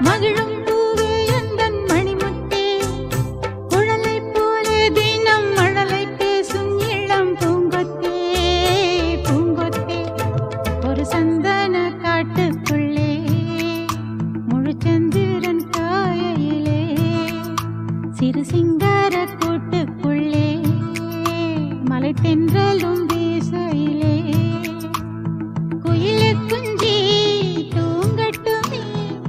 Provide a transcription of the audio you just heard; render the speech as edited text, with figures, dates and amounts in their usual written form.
மகிழும் பூவே எந்தன் மணிமுத்தே குழலை போலே தினம் மழலை பேசும் இளம் பூங்கொத்தே பூங்கொத்தே ஒரு சந்தன காட்டுக்குள்ளே முழுச்சந்திரன்